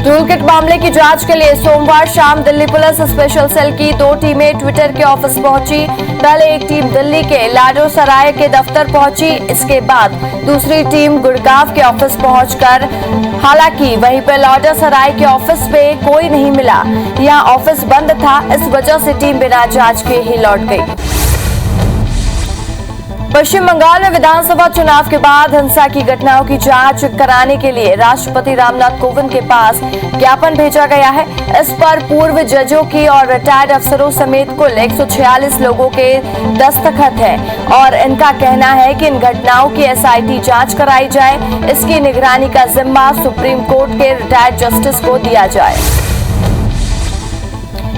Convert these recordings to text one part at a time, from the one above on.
Toolkit मामले की जांच के लिए सोमवार शाम दिल्ली पुलिस स्पेशल सेल की 2 टीमें ट्विटर के ऑफिस पहुंची। पहले एक टीम दिल्ली के लाडो सराय के दफ्तर पहुंची, इसके बाद दूसरी टीम गुड़गांव के ऑफिस पहुंचकर, हालांकि वहीं पर लाडो सराय के ऑफिस में कोई नहीं मिला। यहां ऑफिस बंद था, इस वजह से टीम बिना जांच के ही लौट गई। पश्चिम बंगाल में विधानसभा चुनाव के बाद हिंसा की घटनाओं की जांच कराने के लिए राष्ट्रपति रामनाथ कोविंद के पास ज्ञापन भेजा गया है। इस पर पूर्व जजों की और रिटायर्ड अफसरों समेत कुल 146 लोगों के दस्तखत हैं और इनका कहना है कि इन घटनाओं की SIT जांच कराई जाए। इसकी निगरानी का जिम्मा सुप्रीम कोर्ट के रिटायर्ड जस्टिस को दिया जाए।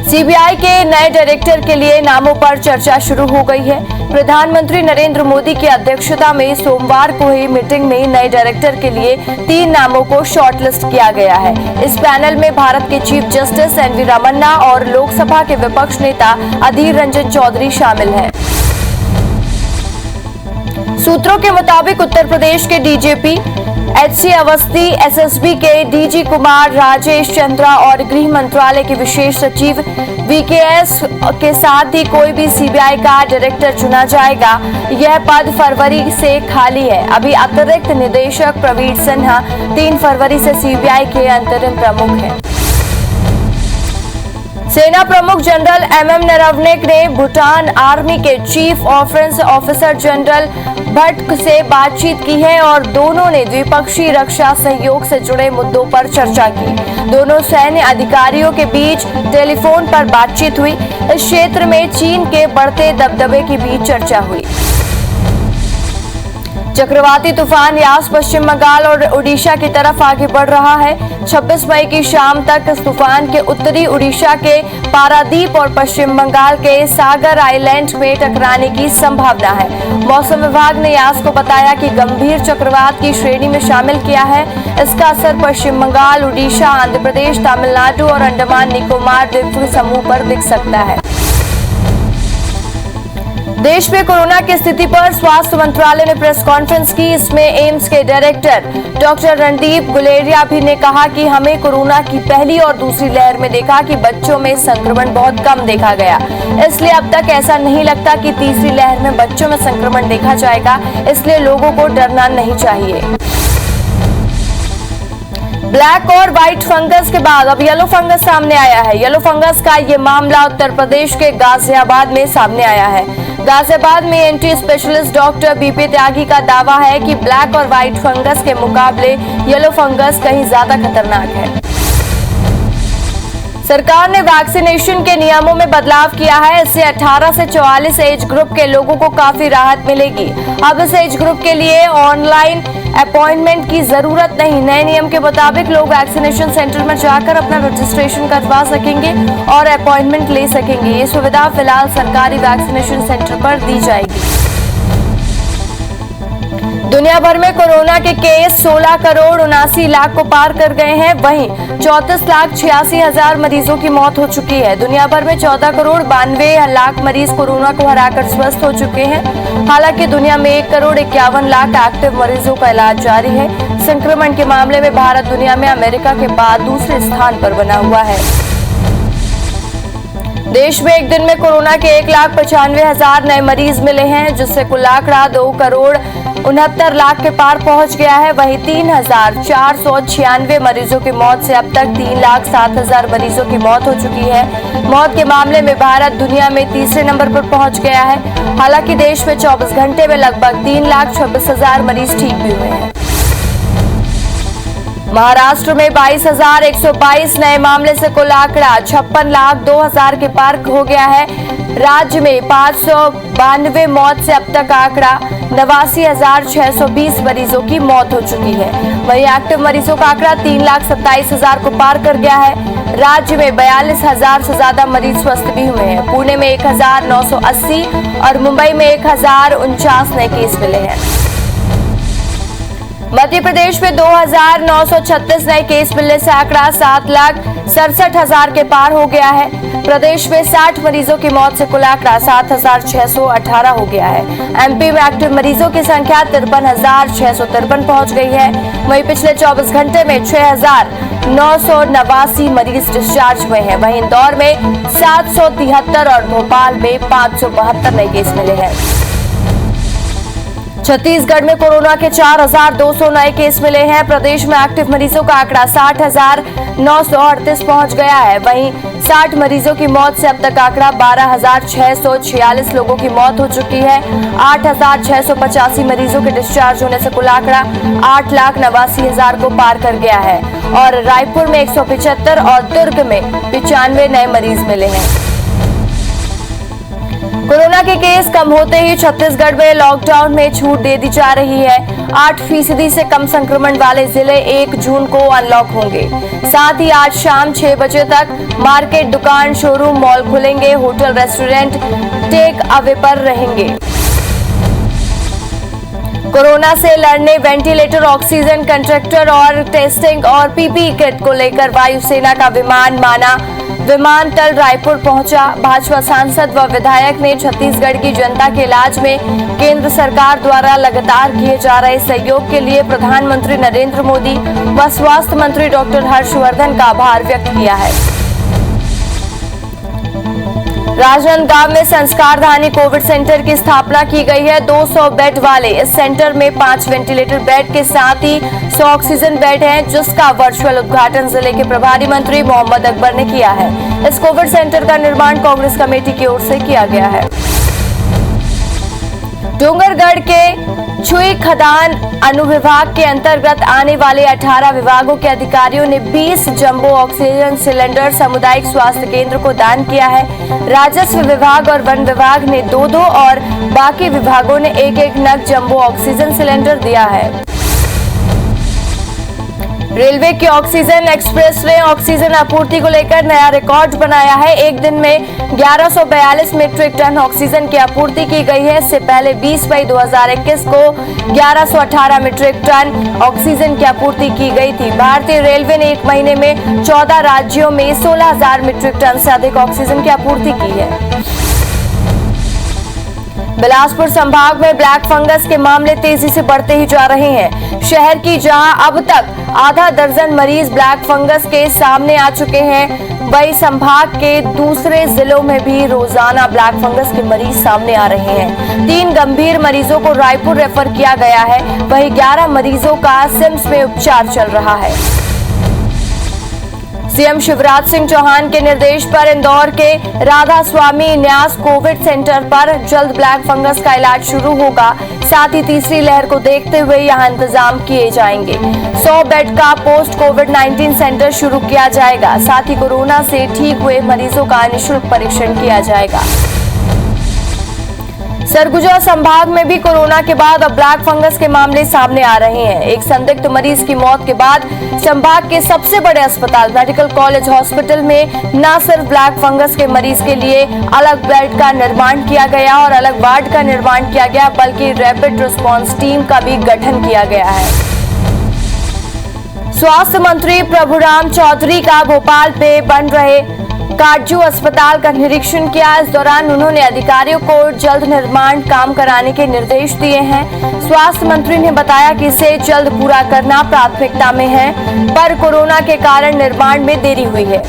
CBI के नए डायरेक्टर के लिए नामों पर चर्चा शुरू हो गई है। प्रधानमंत्री नरेंद्र मोदी की अध्यक्षता में सोमवार को हुई मीटिंग में नए डायरेक्टर के लिए 3 नामों को शॉर्टलिस्ट किया गया है। इस पैनल में भारत के चीफ जस्टिस NV रामन्ना और लोकसभा के विपक्ष नेता अधीर रंजन चौधरी शामिल हैं। सूत्रों के मुताबिक उत्तर प्रदेश के DGP HC अवस्थी, SSB के DG कुमार, राजेश चंद्रा और गृह मंत्रालय के विशेष सचिव VKS के साथ ही कोई भी CBI का डायरेक्टर चुना जाएगा। यह पद फरवरी से खाली है। अभी अतिरिक्त निदेशक प्रवीण सिन्हा 3 फरवरी से CBI के अंतरिम प्रमुख हैं। सेना प्रमुख जनरल MM नरवणे ने भूटान आर्मी के chief offence officer general Bhatt से बातचीत की है और दोनों ने द्विपक्षीय रक्षा सहयोग से जुड़े मुद्दों पर चर्चा की। दोनों सैन्य अधिकारियों के बीच टेलीफोन पर बातचीत हुई। इस क्षेत्र में चीन के बढ़ते दबदबे की भी चर्चा हुई। चक्रवाती तूफान यास पश्चिम बंगाल और उड़ीसा की तरफ आगे बढ़ रहा है। 26 मई की शाम तक इस तूफान के उत्तरी उड़ीसा के पारादीप और पश्चिम बंगाल के सागर आइलैंड में टकराने की संभावना है। मौसम विभाग ने यास को बताया कि गंभीर चक्रवात की श्रेणी में शामिल किया है। इसका असर पश्चिम बंगाल, उड़ीसा, आंध्र प्रदेश, तमिलनाडु और अंडमान निकोबार द्वीप समूह पर दिख सकता है। देश में कोरोना की स्थिति पर स्वास्थ्य मंत्रालय ने प्रेस कॉन्फ्रेंस की। इसमें एम्स के डायरेक्टर डॉक्टर रणदीप गुलेरिया भी ने कहा कि हमें कोरोना की पहली और दूसरी लहर में देखा कि बच्चों में संक्रमण बहुत कम देखा गया, इसलिए अब तक ऐसा नहीं लगता कि तीसरी लहर में बच्चों में संक्रमण देखा जाएगा, इसलिए लोगों को डरना नहीं चाहिए। ब्लैक और व्हाइट फंगस के बाद अब येलो फंगस सामने आया है। येलो फंगस का ये मामला उत्तर प्रदेश के गाजियाबाद में सामने आया है। गाजियाबाद में एंटी स्पेशलिस्ट डॉक्टर BP त्यागी का दावा है कि ब्लैक और व्हाइट फंगस के मुकाबले येलो फंगस कहीं ज्यादा खतरनाक है। सरकार ने वैक्सीनेशन के नियमों में बदलाव किया है। इससे 18 से 44 एज ग्रुप के लोगों को काफी राहत मिलेगी। अब इस एज ग्रुप के लिए ऑनलाइन अपॉइंटमेंट की जरूरत नहीं। नए नियम के मुताबिक लोग वैक्सीनेशन सेंटर में जाकर अपना रजिस्ट्रेशन करवा सकेंगे और अपॉइंटमेंट ले सकेंगे। ये सुविधा फिलहाल सरकारी वैक्सीनेशन सेंटर पर दी जाएगी। दुनिया भर में कोरोना के केस 16 करोड़ 79 लाख को पार कर गए हैं। वहीं 34 लाख 86 हजार मरीजों की मौत हो चुकी है। दुनिया भर में 14 करोड़ 92 लाख मरीज कोरोना को हराकर स्वस्थ हो चुके हैं। हालांकि दुनिया में 1 करोड़ 51 लाख एक्टिव मरीजों का इलाज जारी है। संक्रमण के मामले में भारत दुनिया में अमेरिका के बाद दूसरे स्थान पर बना हुआ है। देश में एक दिन में कोरोना के 1,95,000 नए मरीज मिले हैं, जिससे कुल आंकड़ा 2 करोड़ 69 लाख के पार पहुंच गया है। वहीं 3,496 मरीजों की मौत से अब तक 3,07,000 मरीजों की मौत हो चुकी है। मौत के मामले में भारत दुनिया में तीसरे नंबर पर पहुंच गया है। हालांकि देश में 24 घंटे में लगभग 3,26,000 मरीज ठीक भी हुए हैं। महाराष्ट्र में 22,122 नए मामले से कुल आंकड़ा 56,02,000 के पार हो गया है। राज्य में 592 मौत से अब तक आंकड़ा 89,620 मरीजों की मौत हो चुकी है। वहीं एक्टिव मरीजों का आंकड़ा 3,27,000 को पार कर गया है। राज्य में 42,000 से ज्यादा मरीज स्वस्थ भी हुए हैं। पुणे में 1,980 और मुंबई में 1,049 नए केस मिले हैं। मध्य प्रदेश में 2,936 नए केस मिलने से आंकड़ा 7,67,000 के पार हो गया है। प्रदेश में 60 मरीजों की मौत से कुल आंकड़ा 7,618 हो गया है। MP में एक्टिव मरीजों की संख्या 53,653 पहुंच गई है। वहीं पिछले 24 घंटे में 6,000 989 मरीज डिस्चार्ज हुए हैं। वहीं इंदौर में 773 और भोपाल में 572 नए केस मिले हैं। छत्तीसगढ़ में कोरोना के 4,200 नए केस मिले हैं। प्रदेश में एक्टिव मरीजों का आंकड़ा 60,938 पहुंच गया है। वहीं 60 मरीजों की मौत से अब तक आंकड़ा 12,646 लोगों की मौत हो चुकी है। 8,685 मरीजों के डिस्चार्ज होने से कुल आंकड़ा 8,89,000 को पार कर गया है और रायपुर में 175 और दुर्ग में 95 नए मरीज मिले हैं। कोरोना के केस कम होते ही छत्तीसगढ़ में लॉकडाउन में छूट दे दी जा रही है। 8% से कम संक्रमण वाले जिले 1 जून को अनलॉक होंगे। साथ ही आज शाम 6 बजे तक मार्केट, दुकान, शोरूम, मॉल खुलेंगे। होटल, रेस्टोरेंट टेक अवे पर रहेंगे। कोरोना से लड़ने वेंटिलेटर, ऑक्सीजन कंट्रेक्टर और टेस्टिंग और पीपीई किट को लेकर वायुसेना का विमान माना विमानतल रायपुर पहुंचा। भाजपा सांसद व विधायक ने छत्तीसगढ़ की जनता के इलाज में केंद्र सरकार द्वारा लगातार किए जा रहे सहयोग के लिए प्रधानमंत्री नरेंद्र मोदी व स्वास्थ्य मंत्री डॉक्टर हर्षवर्धन का आभार व्यक्त किया है। राजनांदगांव में संस्कारधानी कोविड सेंटर की स्थापना की गई है। 200 बेड वाले इस सेंटर में 5 वेंटिलेटर बेड के साथ ही 100 ऑक्सीजन बेड हैं, जिसका वर्चुअल उद्घाटन जिले के प्रभारी मंत्री मोहम्मद अकबर ने किया है। इस कोविड सेंटर का निर्माण कांग्रेस कमेटी की ओर से किया गया है। डोंगरगढ़ के छुई खदान अनुविभाग के अंतर्गत आने वाले 18 विभागों के अधिकारियों ने 20 जंबो ऑक्सीजन सिलेंडर सामुदायिक स्वास्थ्य केंद्र को दान किया है। राजस्व विभाग और वन विभाग ने 2-2 और बाकी विभागों ने 1-1 नग जंबो ऑक्सीजन सिलेंडर दिया है। रेलवे की ऑक्सीजन एक्सप्रेस ने ऑक्सीजन आपूर्ति को लेकर नया रिकॉर्ड बनाया है। एक दिन में 1142 मीट्रिक टन ऑक्सीजन की आपूर्ति की गई है। इससे पहले 20 मई 2021 को 1118 मीट्रिक टन ऑक्सीजन की आपूर्ति की गई थी। भारतीय रेलवे ने एक महीने में 14 राज्यों में 16,000 मीट्रिक टन से अधिक ऑक्सीजन की आपूर्ति की है। बिलासपुर संभाग में ब्लैक फंगस के मामले तेजी से बढ़ते ही जा रहे हैं। शहर की जहां अब तक आधा दर्जन मरीज ब्लैक फंगस के सामने आ चुके हैं, वहीं संभाग के दूसरे जिलों में भी रोजाना ब्लैक फंगस के मरीज सामने आ रहे हैं। 3 गंभीर मरीजों को रायपुर रेफर किया गया है, वहीं 11 मरीजों का सिम्स में उपचार चल रहा है। सीएम शिवराज सिंह चौहान के निर्देश पर इंदौर के राधा स्वामी न्यास कोविड सेंटर पर जल्द ब्लैक फंगस का इलाज शुरू होगा। साथ ही तीसरी लहर को देखते हुए यहां इंतजाम किए जाएंगे। 100 बेड का पोस्ट कोविड-19 सेंटर शुरू किया जाएगा। साथ ही कोरोना से ठीक हुए मरीजों का निःशुल्क परीक्षण किया जाएगा। सरगुजा संभाग में भी कोरोना के बाद अब ब्लैक फंगस के मामले सामने आ रहे हैं। एक संदिग्ध मरीज की मौत के बाद संभाग के सबसे बड़े अस्पताल मेडिकल कॉलेज हॉस्पिटल में न सिर्फ ब्लैक फंगस के मरीज के लिए अलग बेड का निर्माण किया गया और अलग वार्ड का निर्माण किया गया, बल्कि रैपिड रिस्पांस टीम का भी गठन किया गया है। स्वास्थ्य मंत्री प्रभुराम चौधरी का भोपाल में बन रहे काटजू अस्पताल का निरीक्षण किया। इस दौरान उन्होंने अधिकारियों को जल्द निर्माण काम कराने के निर्देश दिए हैं। स्वास्थ्य मंत्री ने बताया कि इसे जल्द पूरा करना प्राथमिकता में है, पर कोरोना के कारण निर्माण में देरी हुई है।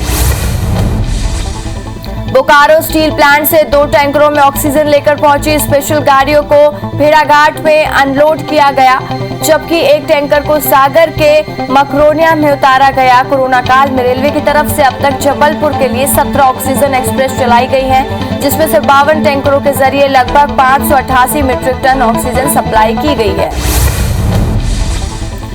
बोकारो स्टील प्लांट से 2 टैंकरों में ऑक्सीजन लेकर पहुंची स्पेशल गाड़ियों को भेड़ाघाट में अनलोड किया गया, जबकि एक टैंकर को सागर के मकरोनिया में उतारा गया। कोरोना काल में रेलवे की तरफ से अब तक जबलपुर के लिए 17 ऑक्सीजन एक्सप्रेस चलाई गई हैं, जिसमें से 52 टैंकरों के जरिए लगभग 588 मीट्रिक टन ऑक्सीजन सप्लाई की गई है।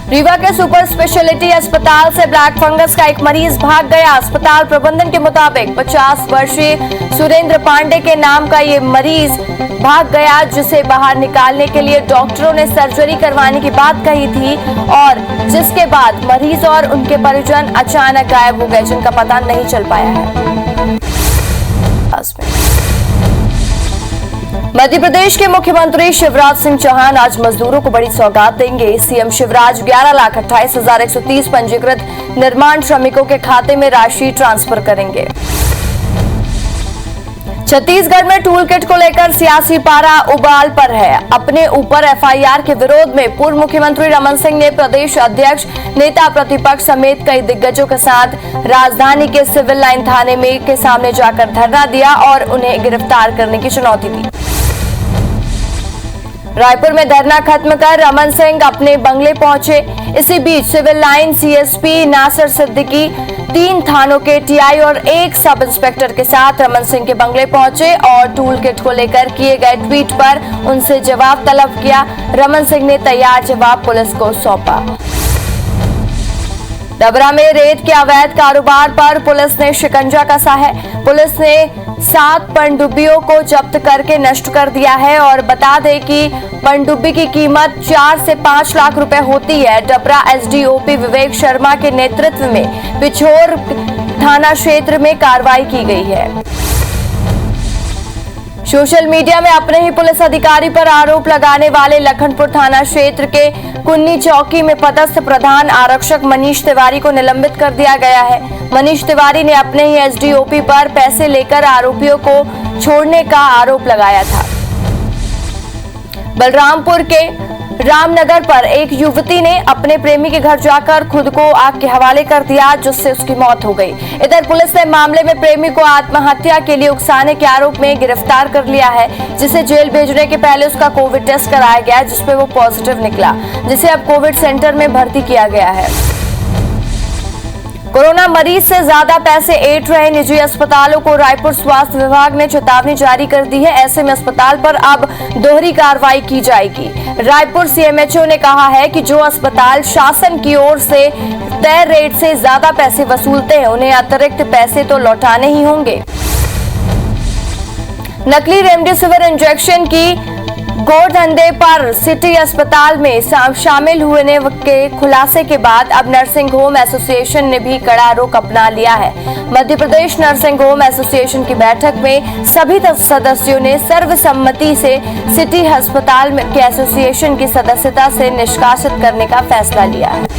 रीवा के सुपर स्पेशलिटी अस्पताल से ब्लैक फंगस का एक मरीज भाग गया। अस्पताल प्रबंधन के मुताबिक 50 वर्षीय सुरेंद्र पांडे के नाम का ये मरीज भाग गया, जिसे बाहर निकालने के लिए डॉक्टरों ने सर्जरी करवाने की बात कही थी और जिसके बाद मरीज और उनके परिजन अचानक गायब हो गए, जिनका पता नहीं चल पाया है। मध्य प्रदेश के मुख्यमंत्री शिवराज सिंह चौहान आज मजदूरों को बड़ी सौगात देंगे। सीएम शिवराज 11,28,130 पंजीकृत निर्माण श्रमिकों के खाते में राशि ट्रांसफर करेंगे। छत्तीसगढ़ में टूल किट को लेकर सियासी पारा उबाल पर है। अपने ऊपर एफआईआर के विरोध में पूर्व मुख्यमंत्री रमन सिंह ने प्रदेश अध्यक्ष, नेता प्रतिपक्ष समेत कई दिग्गजों के साथ राजधानी के सिविल लाइन थाने में के सामने जाकर धरना दिया और उन्हें गिरफ्तार करने की चुनौती दी। रायपुर में धरना खत्म कर रमन सिंह अपने बंगले पहुंचे। इसी बीच civil line CSP Nasir Siddiqui 3 थानों के टीआई और 1 सब इंस्पेक्टर के साथ रमन सिंह के बंगले पहुंचे और टूल किट को लेकर किए गए ट्वीट पर उनसे जवाब तलब किया। रमन सिंह ने तैयार जवाब पुलिस को सौंपा। डबरा में रेत के अवैध कारोबार पर पुलिस ने शिकंजा कसा है। पुलिस ने 7 पनडुब्बियों को जब्त करके नष्ट कर दिया है और बता दें कि पनडुब्बी की कीमत 4 से 5 लाख रुपए होती है। डबरा एसडीओपी विवेक शर्मा के नेतृत्व में पिछोर थाना क्षेत्र में कार्रवाई की गई है। सोशल मीडिया में अपने ही पुलिस अधिकारी पर आरोप लगाने वाले लखनपुर थाना क्षेत्र के कुन्नी चौकी में पदस्थ प्रधान आरक्षक मनीष तिवारी को निलंबित कर दिया गया है। मनीष तिवारी ने अपने ही एसडीओपी पर पैसे लेकर आरोपियों को छोड़ने का आरोप लगाया था। बलरामपुर के रामनगर पर एक युवती ने अपने प्रेमी के घर जाकर खुद को आग के हवाले कर दिया, जिससे उसकी मौत हो गई। इधर पुलिस ने मामले में प्रेमी को आत्महत्या के लिए उकसाने के आरोप में गिरफ्तार कर लिया है, जिसे जेल भेजने के पहले उसका कोविड टेस्ट कराया गया, जिसपे वो पॉजिटिव निकला, जिसे अब कोविड सेंटर में भर्ती किया गया है। कोरोना मरीज से ज्यादा पैसे ऐंठ रहे निजी अस्पतालों को रायपुर स्वास्थ्य विभाग ने चेतावनी जारी कर दी है। ऐसे में अस्पताल पर अब दोहरी कार्रवाई की जाएगी। रायपुर सीएमएचओ ने कहा है कि जो अस्पताल शासन की ओर से तय रेट से ज्यादा पैसे वसूलते हैं, उन्हें अतिरिक्त पैसे तो लौटाने ही होंगे। नकली रेमडेसिविर इंजेक्शन की गोधंधे पर सिटी अस्पताल में शामिल होने के खुलासे के बाद अब नर्सिंग होम एसोसिएशन ने भी कड़ा रुख अपना लिया है। Madhya Pradesh nursing home association की बैठक में सभी सदस्यों ने सर्वसम्मति से सिटी अस्पताल के एसोसिएशन की सदस्यता से निष्कासित करने का फैसला लिया है।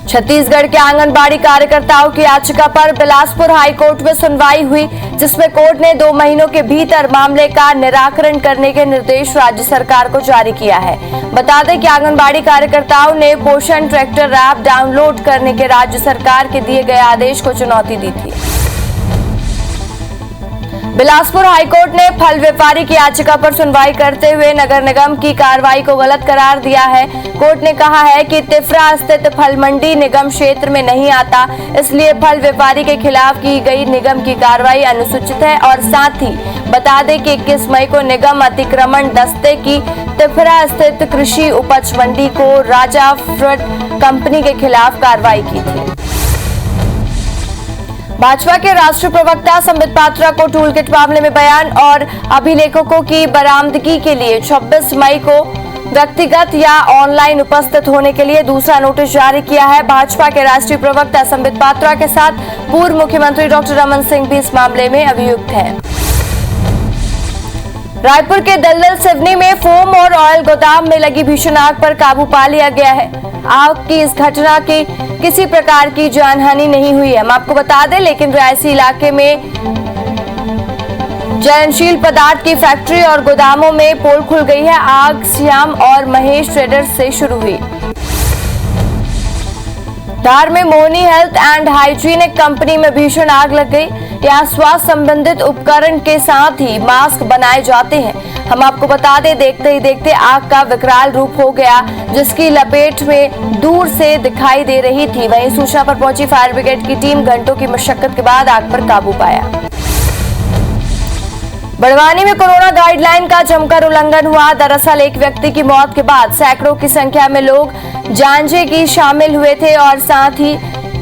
छत्तीसगढ़ के आंगनबाड़ी कार्यकर्ताओं की याचिका पर बिलासपुर हाईकोर्ट में सुनवाई हुई, जिसमें कोर्ट ने 2 महीनों के भीतर मामले का निराकरण करने के निर्देश राज्य सरकार को जारी किया है। बता दें कि आंगनबाड़ी कार्यकर्ताओं ने पोषण ट्रैकर ऐप डाउनलोड करने के राज्य सरकार के दिए गए आदेश को चुनौती दी थी। बिलासपुर हाईकोर्ट ने फल व्यापारी की याचिका पर सुनवाई करते हुए नगर निगम की कार्रवाई को गलत करार दिया है। कोर्ट ने कहा है कि तिफरा स्थित फल मंडी निगम क्षेत्र में नहीं आता, इसलिए फल व्यापारी के खिलाफ की गई निगम की कार्रवाई अनुचित है और साथ ही बता दें कि 21 मई को निगम अतिक्रमण दस्ते की तिफरा स्थित कृषि उपज मंडी को राजा फ्रूट कंपनी के खिलाफ कार्रवाई की थी। भाजपा के राष्ट्रीय प्रवक्ता संबित पात्रा को टूल किट मामले में बयान और अभिलेखों की बरामदगी के लिए 26 मई को व्यक्तिगत या ऑनलाइन उपस्थित होने के लिए दूसरा नोटिस जारी किया है। भाजपा के राष्ट्रीय प्रवक्ता संबित पात्रा के साथ पूर्व मुख्यमंत्री डॉक्टर रमन सिंह भी इस मामले में अभियुक्त हैं। रायपुर के दलदल सिवनी में फोम और ऑयल गोदाम में लगी भीषण आग पर काबू पा लिया गया है। आग की इस घटना की किसी प्रकार की जानहानि नहीं हुई है। हम आपको बता दें, लेकिन रिहायशी इलाके में ज्वलनशील पदार्थ की फैक्ट्री और गोदामों में पोल खुल गई है। आग श्याम और महेश ट्रेडर्स से शुरू हुई। धार में मोहनी हेल्थ एंड हाइजीनिक कंपनी में भीषण आग लग गई। यहाँ स्वास्थ्य संबंधित उपकरण के साथ ही मास्क बनाए जाते हैं। हम आपको बता दें, देखते ही देखते आग का विकराल रूप हो गया, जिसकी लपेट में दूर से दिखाई दे रही थी। वहीं सूचना पर पहुंची फायर ब्रिगेड की टीम घंटों की मशक्कत के बाद आग पर काबू पाया। बड़वानी में कोरोना गाइडलाइन का जमकर उल्लंघन हुआ। दरअसल एक व्यक्ति की मौत के बाद सैकड़ों की संख्या में लोग जांचे की शामिल हुए थे और साथ ही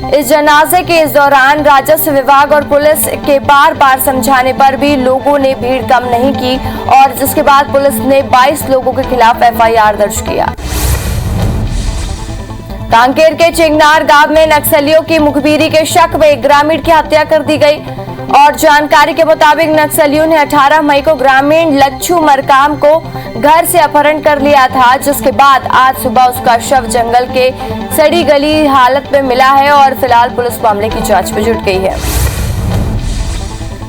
इस जनाजे के इस दौरान राजस्व विभाग और पुलिस के बार बार समझाने पर भी लोगों ने भीड़ कम नहीं की और जिसके बाद पुलिस ने 22 लोगों के खिलाफ एफआईआर दर्ज किया। कांकेर के चिंगनार गांव में नक्सलियों की मुखबिरी के शक में एक ग्रामीण की हत्या कर दी गई और जानकारी के मुताबिक नक्सलियों ने 18 मई को ग्रामीण लच्छू मरकाम को घर से अपहरण कर लिया था, जिसके बाद आज सुबह उसका शव जंगल के सड़ी गली हालत में मिला है और फिलहाल पुलिस मामले की जांच में जुट गई है।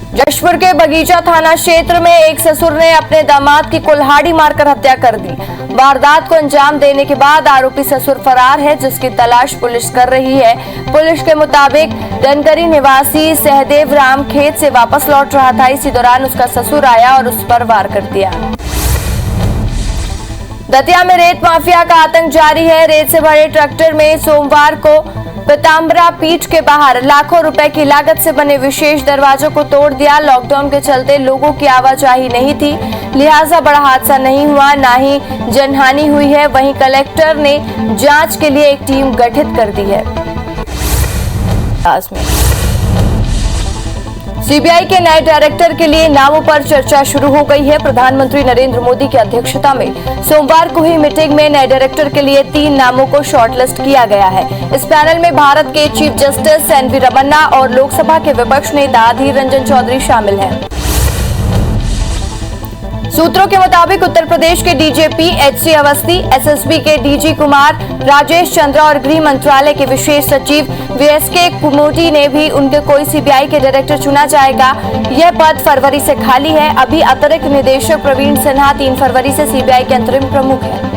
जशपुर के बगीचा थाना क्षेत्र में एक ससुर ने अपने दामाद की कुल्हाड़ी मारकर हत्या कर दी। वारदात को अंजाम देने के बाद आरोपी ससुर फरार है, जिसकी तलाश पुलिस कर रही है। पुलिस के मुताबिक डनकरी निवासी सहदेव राम खेत से वापस लौट रहा था। इसी दौरान उसका ससुर आया और उस पर वार कर दिया। दतिया में रेत माफिया का आतंक जारी है। रेत से भरे ट्रैक्टर में सोमवार को पीताम्बरा पीठ के बाहर लाखों रुपए की लागत से बने विशेष दरवाजों को तोड़ दिया। लॉकडाउन के चलते लोगों की आवाजाही नहीं थी, लिहाजा बड़ा हादसा नहीं हुआ, ना ही जनहानि हुई है। वहीं कलेक्टर ने जांच के लिए एक टीम गठित कर दी है। सीबीआई के नए डायरेक्टर के लिए नामों पर चर्चा शुरू हो गई है। प्रधानमंत्री नरेंद्र मोदी की अध्यक्षता में सोमवार को हुई मीटिंग में नए डायरेक्टर के लिए 3 नामों को शॉर्टलिस्ट किया गया है। इस पैनल में भारत के चीफ जस्टिस एनवी रमन्ना और लोकसभा के विपक्ष नेता अधीर रंजन चौधरी शामिल हैं। सूत्रों के मुताबिक उत्तर प्रदेश के डीजीपी एचसी अवस्थी, एसएसबी के डीजी कुमार राजेश चंद्रा और गृह मंत्रालय के विशेष सचिव वीएसके कुमोटी ने भी उनके कोई सीबीआई के डायरेक्टर चुना जाएगा। यह पद फरवरी से खाली है। अभी अतिरिक्त निदेशक प्रवीण सिन्हा 3 फरवरी से सीबीआई के अंतरिम प्रमुख हैं।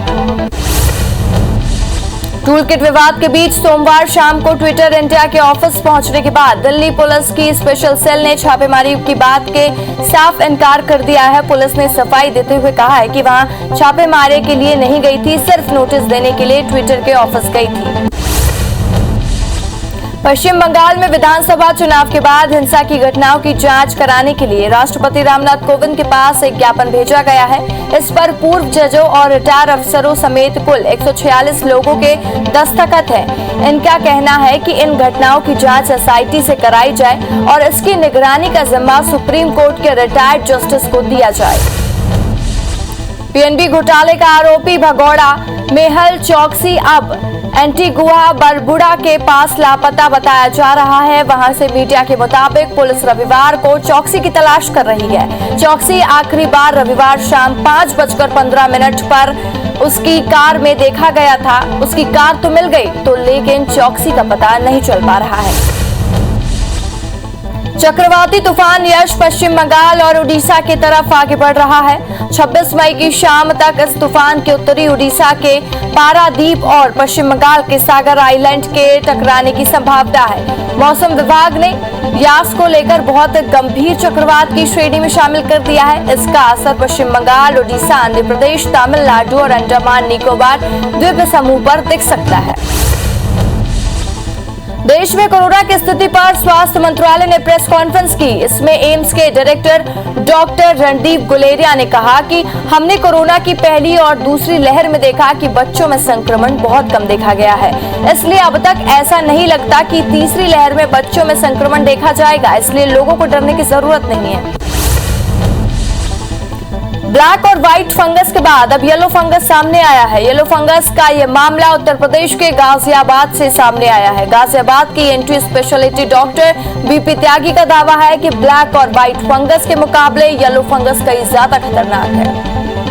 टूल किट विवाद के बीच सोमवार शाम को ट्विटर इंडिया के ऑफिस पहुंचने के बाद दिल्ली पुलिस की स्पेशल सेल ने छापेमारी की बात के साफ इनकार कर दिया है। पुलिस ने सफाई देते हुए कहा है कि वहां छापेमारी के लिए नहीं गई थी, सिर्फ नोटिस देने के लिए ट्विटर के ऑफिस गई थी। पश्चिम बंगाल में विधानसभा चुनाव के बाद हिंसा की घटनाओं की जांच कराने के लिए राष्ट्रपति रामनाथ कोविंद के पास एक ज्ञापन भेजा गया है। इस पर पूर्व जजों और रिटायर अफसरों समेत कुल 146 लोगों के दस्तखत हैं। इनका कहना है कि इन घटनाओं की जांच एसआईटी से कराई जाए और इसकी निगरानी का जिम्मा सुप्रीम कोर्ट के रिटायर्ड जस्टिस को दिया जाए। पीएनबी घोटाले का आरोपी भगौड़ा मेहल चौकसी अब एंटीगुआ बरबुडा के पास लापता बताया जा रहा है। वहां से मीडिया के मुताबिक पुलिस रविवार को चौकसी की तलाश कर रही है। चौकसी आखिरी बार रविवार शाम 5:15 पर उसकी कार में देखा गया था। उसकी कार तो मिल गई तो, लेकिन चौकसी का पता नहीं चल पा रहा है। चक्रवाती तूफान यश पश्चिम बंगाल और उड़ीसा की तरफ आगे बढ़ रहा है। 26 मई की शाम तक इस तूफान के उत्तरी उड़ीसा के पारादीप और पश्चिम बंगाल के सागर आइलैंड के टकराने की संभावना है। मौसम विभाग ने यास को लेकर बहुत गंभीर चक्रवात की श्रेणी में शामिल कर दिया है। इसका असर पश्चिम बंगाल, उड़ीसा, आंध्र प्रदेश, तमिलनाडु और अंडमान निकोबार द्वीप समूह पर दिख सकता है। देश में कोरोना की स्थिति पर स्वास्थ्य मंत्रालय ने प्रेस कॉन्फ्रेंस की। इसमें एम्स के डायरेक्टर डॉक्टर रणदीप गुलेरिया ने कहा कि हमने कोरोना की पहली और दूसरी लहर में देखा कि बच्चों में संक्रमण बहुत कम देखा गया है, इसलिए अब तक ऐसा नहीं लगता कि तीसरी लहर में बच्चों में संक्रमण देखा जाएगा, इसलिए लोगों को डरने की जरूरत नहीं है। ब्लैक और व्हाइट फंगस के बाद अब येलो फंगस सामने आया है। येलो फंगस का यह मामला उत्तर प्रदेश के गाजियाबाद से सामने आया है। गाजियाबाद की एंट्री स्पेशलिटी डॉक्टर बीपी त्यागी का दावा है कि ब्लैक और व्हाइट फंगस के मुकाबले येलो फंगस कई ज्यादा खतरनाक है।